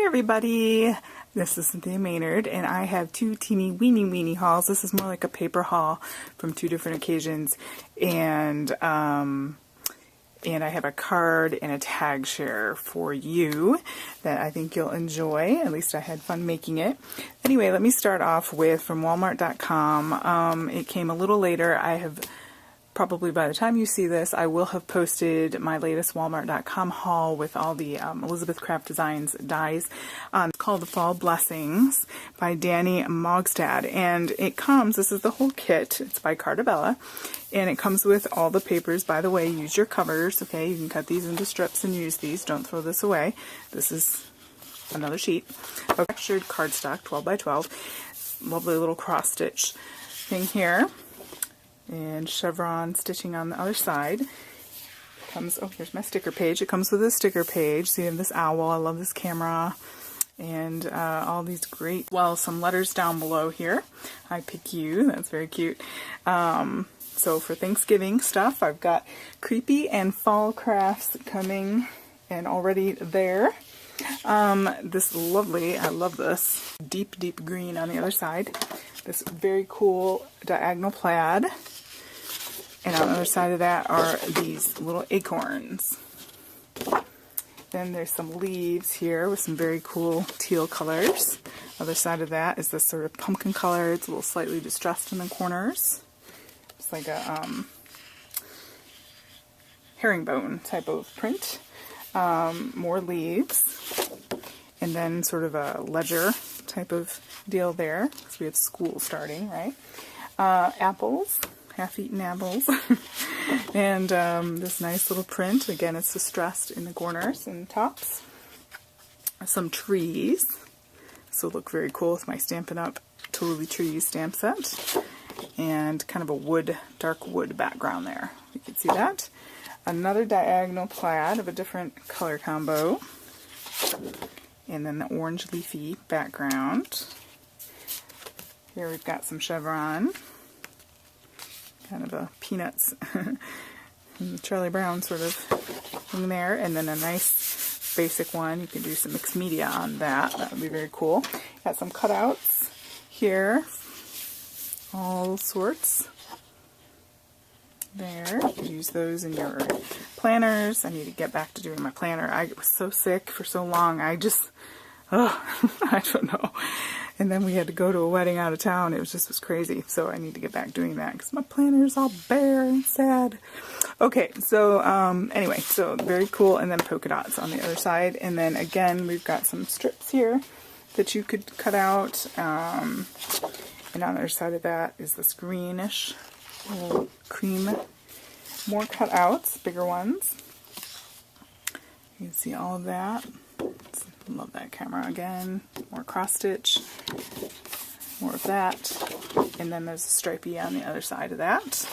Hey everybody, this is Cynthia Maynard and I have two teeny weeny hauls. This is more like a paper haul from two different occasions, and I have a card and a tag share for you that I think you'll enjoy. At least I had fun making it. Anyway, let me start off with from Walmart.com. It came a little later. I have probably, by the time you see this, I will have posted my latest Walmart.com haul with all the Elizabeth Craft Designs dies. It's called The Fall Blessings by Danny Mogstad, and it comes, this is the whole kit. It's by Carta Bella, and it comes with all the papers. By the way, use your covers, okay? You can cut these into strips and use these. Don't throw this away. This is another sheet. A textured cardstock, 12 by 12. Lovely little cross stitch thing here. And chevron stitching on the other side. Comes, oh, here's my sticker page. It comes with a sticker page. So you have this owl. I love this camera. And all these great, well, some letters down below here. I pick you. That's very cute. So for Thanksgiving stuff, I've got creepy and fall crafts coming and already there. This lovely, I love this, deep green on the other side. This very cool diagonal plaid. And on the other side of that are these little acorns. Then there's some leaves here with some very cool teal colors. Other side of that is this sort of pumpkin color. It's a little slightly distressed in the corners. It's like a herringbone type of print. More leaves. And then sort of a ledger type of deal there, because we have school starting, right? Apples. Half-eaten apples. And this nice little print. Again, it's distressed in the corners and tops. Some trees. So look very cool with my Stampin' Up Totally Trees stamp set. And kind of a wood, dark wood background there. You can see that. Another diagonal plaid of a different color combo. And then the orange leafy background. Here we've got some chevron. Kind of a Peanuts Charlie Brown sort of thing there, and then a nice basic one. You can do some mixed media on that. That would be very cool. Got some cutouts here, all sorts. There, you can use those in your planners. I need to get back to doing my planner. I was so sick for so long. I just, I don't know. And then we had to go to a wedding out of town. It was crazy. So I need to get back doing that because my planner is all bare and sad. Okay, so anyway, so very cool. And then polka dots on the other side. And then again, we've got some strips here that you could cut out. And on the other side of that is this greenish little cream. More cutouts, bigger ones. You can see all of that. Love that camera again. More cross stitch, more of that, and then there's a stripey on the other side of that.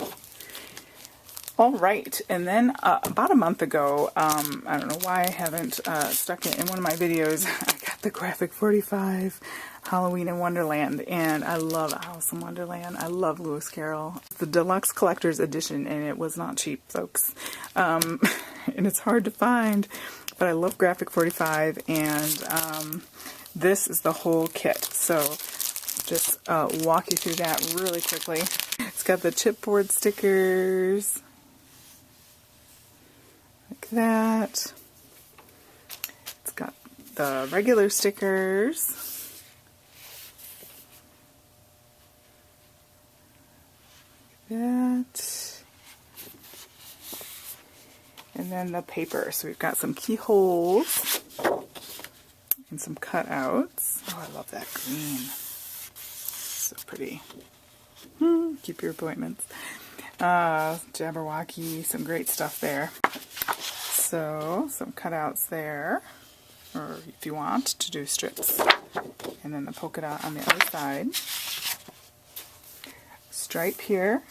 All right, and then about a month ago, I don't know why I haven't stuck it in one of my videos. I got the Graphic 45 Halloween in Wonderland, and I love Alice in Wonderland. I love Lewis Carroll. The deluxe collector's edition, and it was not cheap, folks. And it's hard to find. But I love Graphic 45, and this is the whole kit. So just walk you through that really quickly. It's got the chipboard stickers, like that. It's got the regular stickers. Like that. And then the paper. So we've got some keyholes and some cutouts. Oh, I love that green. So pretty. Keep your appointments. Jabberwocky, some great stuff there. So some cutouts there, or if you want to do strips. And then the polka dot on the other side. Stripe here.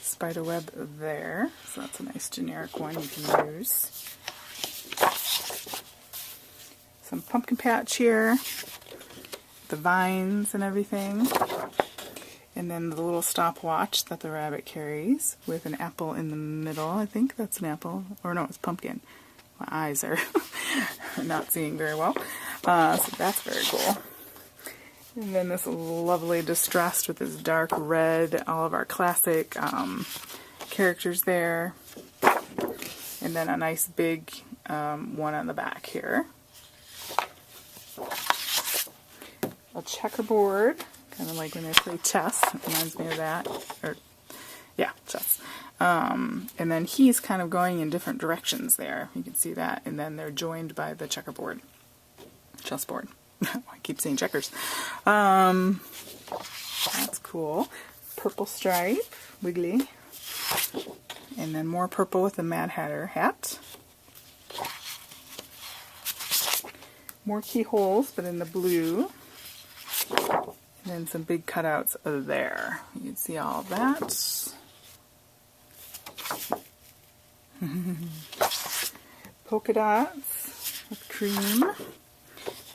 Spider web there, so that's a nice generic one you can use. Some pumpkin patch here, the vines and everything, and then the little stopwatch that the rabbit carries with an apple in the middle. I think that's an apple, or no, it's pumpkin. My eyes are not seeing very well. So that's very cool. And then this lovely distressed with this dark red, all of our classic characters there. And then a nice big one on the back here. A checkerboard, kind of like when I play chess. It reminds me of that. Or, yeah, chess. And then he's kind of going in different directions there. You can see that. And then they're joined by the checkerboard. Chessboard. I keep saying checkers. That's cool. Purple stripe, wiggly. And then more purple with the Mad Hatter hat. More keyholes, but in the blue. And then some big cutouts of there. You can see all of that. Polka dots with cream.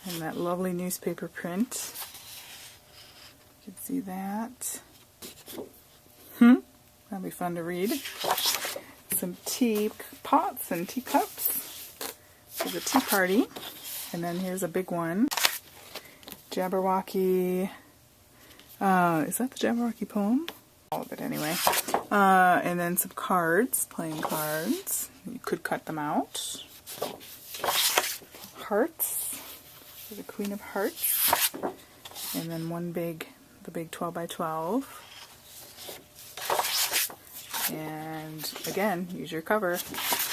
And that lovely newspaper print. You can see that. That'll be fun to read. Some tea pots and teacups for the tea party. And then here's a big one. Jabberwocky. Is that the Jabberwocky poem? All of it anyway. And then some cards, playing cards. You could cut them out. Hearts. For the Queen of Hearts. And then the big 12 by 12. And again, use your cover.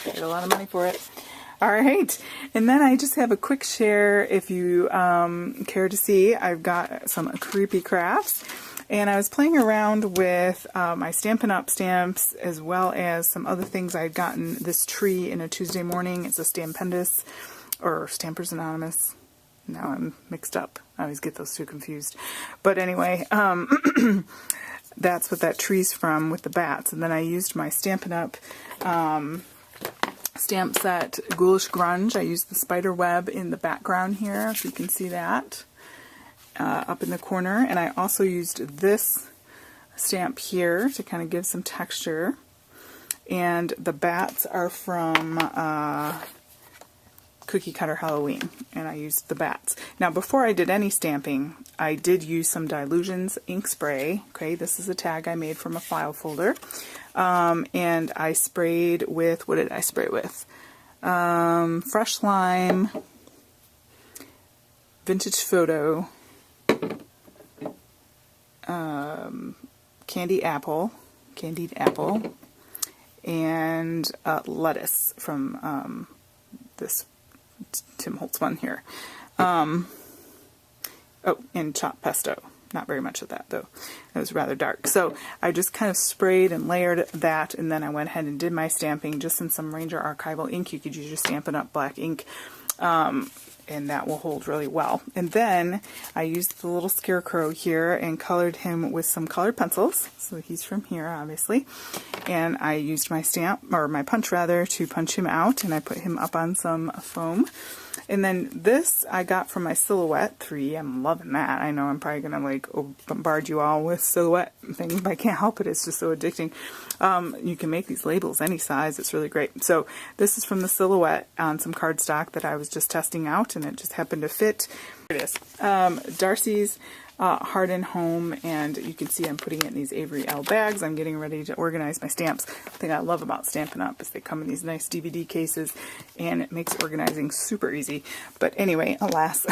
Get a lot of money for it. Alright, and then I just have a quick share if you care to see. I've got some creepy crafts. And I was playing around with my Stampin' Up! Stamps as well as some other things I'd gotten. This tree in a Tuesday morning. It's a Stampendous or Stampers Anonymous. Now I'm mixed up. I always get those two confused. But anyway, that's what that tree's from with the bats. And then I used my Stampin' Up! Stamp set Ghoulish Grunge. I used the spider web in the background here, if you can see that, up in the corner. And I also used this stamp here to kind of give some texture. And the bats are from Cookie Cutter Halloween, and I used the bats. Now, before I did any stamping, I did use some Dylusions ink spray. Okay, this is a tag I made from a file folder. And I sprayed with, what did I spray with? Fresh Lime, Vintage Photo, Candied Apple, and lettuce from this Tim Holtz one here. Oh, and chopped pesto. Not very much of that, though. It was rather dark. So I just kind of sprayed and layered that, and then I went ahead and did my stamping just in some Ranger Archival ink. You could use your Stampin' Up! Black ink, and that will hold really well. And then I used the little scarecrow here and colored him with some colored pencils. So he's from here, obviously. And I used my my punch rather, to punch him out, and I put him up on some foam. And then this I got from my Silhouette 3. I'm loving that. I know I'm probably going to like bombard you all with Silhouette things, but I can't help it. It's just so addicting. You can make these labels any size. It's really great. So this is from the Silhouette on some cardstock that I was just testing out, and it just happened to fit. Here it is. Darcy's Heart and Home, and you can see I'm putting it in these Avery L bags. I'm getting ready to organize my stamps. The thing I love about Stampin' Up! Is they come in these nice DVD cases, and it makes organizing super easy. But anyway, alas,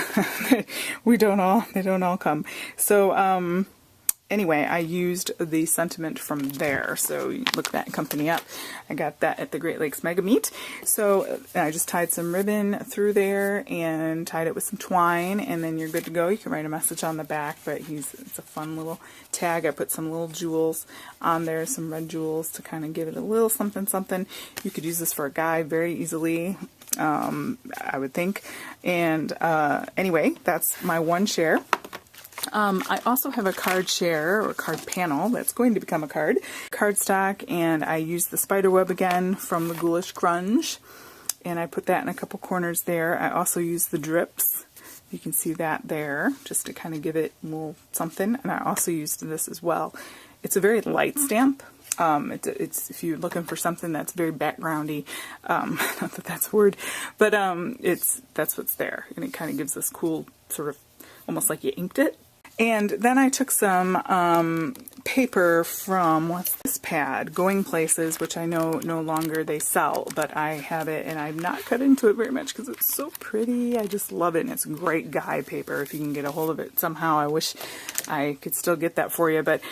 they don't all come. So anyway, I used the sentiment from there. So you look that company up. I got that at the Great Lakes Mega Meet. So I just tied some ribbon through there and tied it with some twine, and then you're good to go. You can write a message on the back, but it's a fun little tag. I put some little jewels on there, some red jewels to kind of give it a little something something. You could use this for a guide very easily, I would think. And anyway, that's my one share. I also have a card share, or card panel, that's going to become a cardstock, and I used the spider web again from the Ghoulish Grunge, and I put that in a couple corners there. I also used the drips. You can see that there, just to kind of give it a little something, and I also used this as well. It's a very light stamp, It's if you're looking for something that's very backgroundy, not that that's a word, but that's what's there, and it kind of gives this cool sort of almost like you inked it. And then I took some paper from, what's this pad, Going Places, which I know no longer they sell, but I have it and I've not cut into it very much because it's so pretty. I just love it, and it's great guide paper if you can get a hold of it somehow. I wish I could still get that for you, but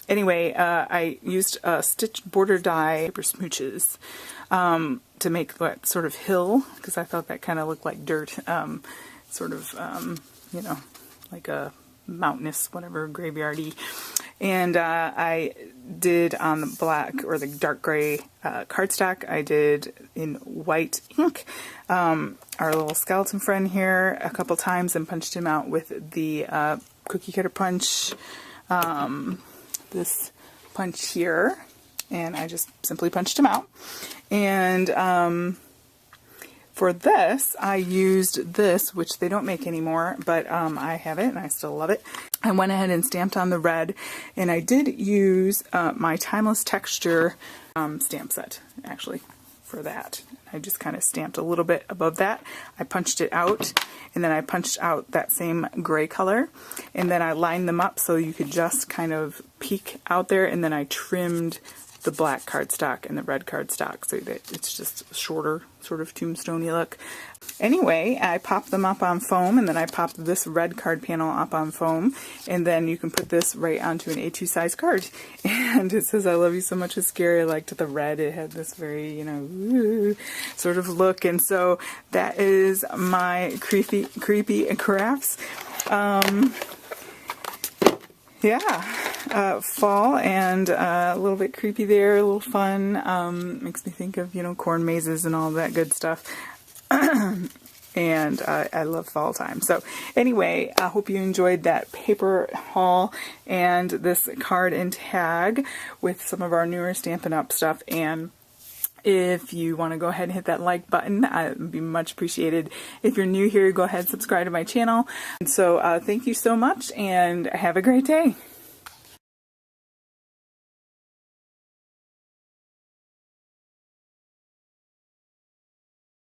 anyway, I used stitch border die paper smooches to make that sort of hill, because I thought that kind of looked like dirt, sort of, you know, like a mountainous, whatever, graveyardy. And I did on the black or the dark gray cardstock, I did in white ink our little skeleton friend here a couple times and punched him out with the cookie cutter punch, this punch here, and I just simply punched him out. And for this, I used this, which they don't make anymore, but I have it and I still love it. I went ahead and stamped on the red, and I did use my Timeless Texture stamp set, actually, for that. I just kind of stamped a little bit above that. I punched it out, and then I punched out that same gray color, and then I lined them up so you could just kind of peek out there, and then I trimmed the black cardstock and the red cardstock so that it's just shorter, sort of tombstone-y look. Anyway, I popped them up on foam, and then I popped this red card panel up on foam, and then you can put this right onto an A2 size card. And it says, "I love you so much, it's scary." I liked the red. It had this very, you know, ooh, sort of look. And so that is my creepy crafts. Yeah, fall and a little bit creepy there, a little fun. Makes me think of, you know, corn mazes and all that good stuff. And I love fall time. So anyway, I hope you enjoyed that paper haul and this card and tag with some of our newer Stampin' Up! Stuff. And if you want to go ahead and hit that like button, it would be much appreciated. If you're new here, go ahead and subscribe to my channel. And so thank you so much, and have a great day.